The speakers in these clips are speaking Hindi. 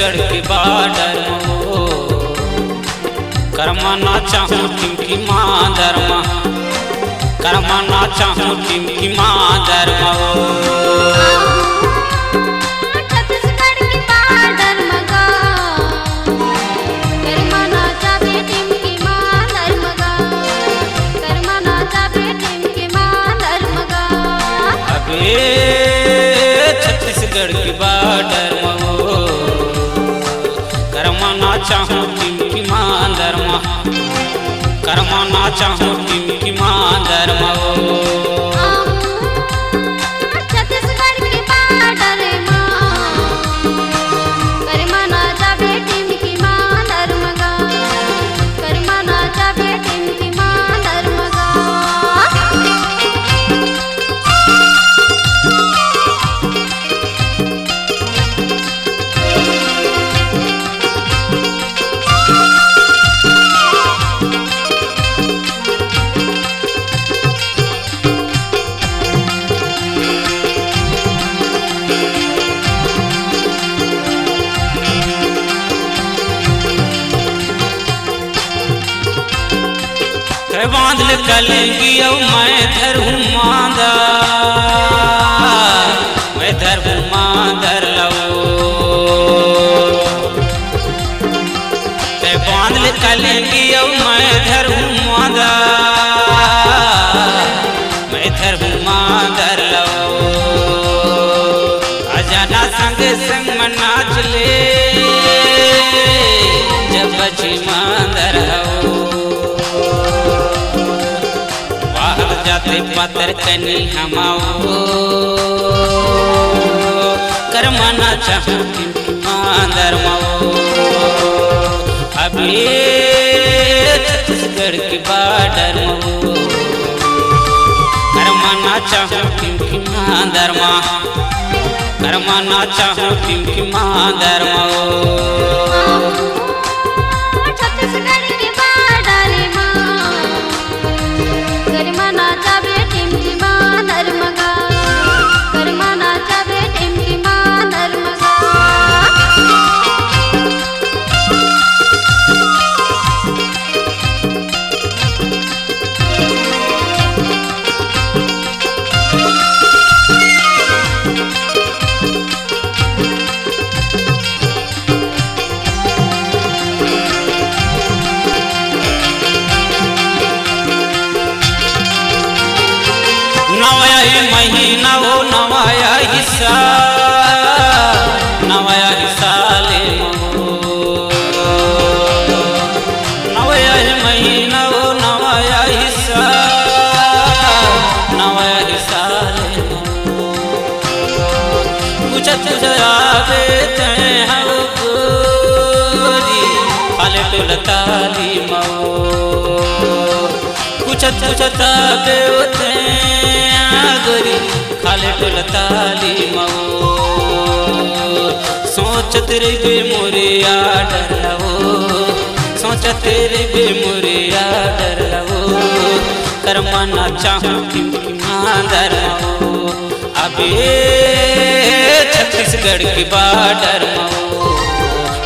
छत्तीसगढ़ के बॉर्डर में करमाना चाहूँ टिमकी मादर में, करमाना चाहूँ टिमकी मादर में। छत्तीसगढ़ के बॉर्डर में करमाना चाहे टिमकी मादर में, करमाना चाहे टिमकी मादर में। अबे छत्तीसगढ़ के बॉर्डर में करमाना चाहूँ टिमकी मादर में, करमाना चाहूँ टिमकी मादर में। छत्तीसगढ़ के बॉर्डर में करमाना चाहे टिमकी मादर में, करमाना चाहे टिमकी मादर में। बांध ले कलेंगी औ मैं धरूँ मांदा, मैं धरूँ मांदर लो। ते बांध ले कलेंगी औ मैं धरूँ मांदा, मैं धरूँ मांदर लो। अजाना संग संग में नाच ले जब बची मांदर हो। जाते पातर कनी हमाओ करमाना चाहूँ टिमकी मादर में। अभी छत्तीसगढ़ के बॉर्डर में करमाना चाहूँ टिमकी मादर में, करमाना चाहूँ टिमकी मादर में। छत्तीसगढ़ के बॉर्डर में करमाना चाहे टिमकी मादर में, करमाना चाहे टिमकी मादर में। नवाया महीना वो नवाया हिस्सा, नवाया हिस्सा ले नवाया महीना वो नवाया हिस्सा, नवाया हिस्सा ले कुछ आवे हम गोरी खाले तो लताली मऊ कुछ आवे गोरी खाले तो लताली मऊ। सोच तेरे बे मोरे डर लवो, सोच तेरे बे मोरे डर लवो। करमाना चाहूँ टिमकी मादर में। अबे छत्तीसगढ़ के बॉर्डर में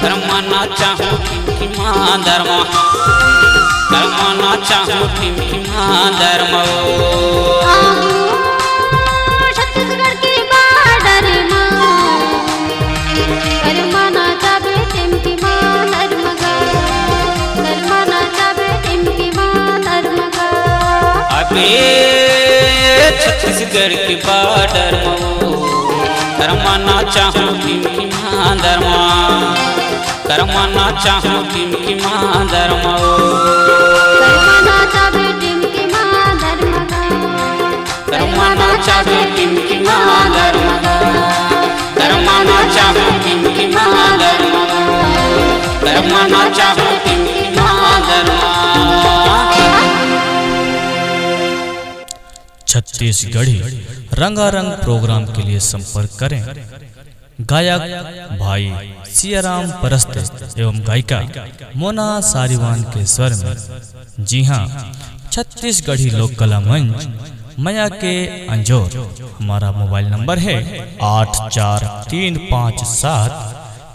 करमाना चाहूँ टिमकी मादर में, करमाना चाहूँ टिमकी मादर में। छत्तीसगढ़ के बॉर्डर में करमाना चाहे टिमकी मादर में, करमाना चाहे टिमकी मादर में। अबे छत्तीसगढ़ के बॉर्डर में करमाना चाहूँ टिमकी मादर में, करमाना चाहूँ टिमकी मादर में। करमाना चाहे टिमकी मादर में, करमाना चाहूँ टिमकी मादर में, करमाना चाहूँ टिमकी मादर में, करमाना चाहूँ टिमकी मादर में। छत्तीसगढ़ी रंगारंग प्रोग्राम के लिए संपर्क करें गायक भाई सियाराम परस्त एवं गायिका मोना सारीवान के स्वर में। जी हाँ, छत्तीसगढ़ी लोक कला मंच मया के अंजोर। हमारा मोबाइल नंबर है 843570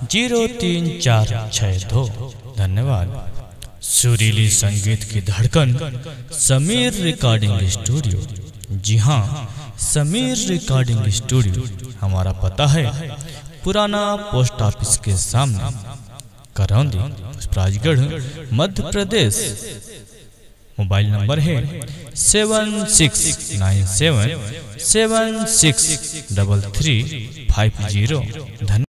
0362। धन्यवाद। सुरीली संगीत की धड़कन समीर रिकॉर्डिंग स्टूडियो। जी हाँ, समीर रिकॉर्डिंग स्टूडियो। हमारा पता है पुराना पोस्ट ऑफिस के सामने, करौंदी, पुष्पराजगढ़, मध्य प्रदेश। मोबाइल नंबर है 7697763350। धन्यवाद।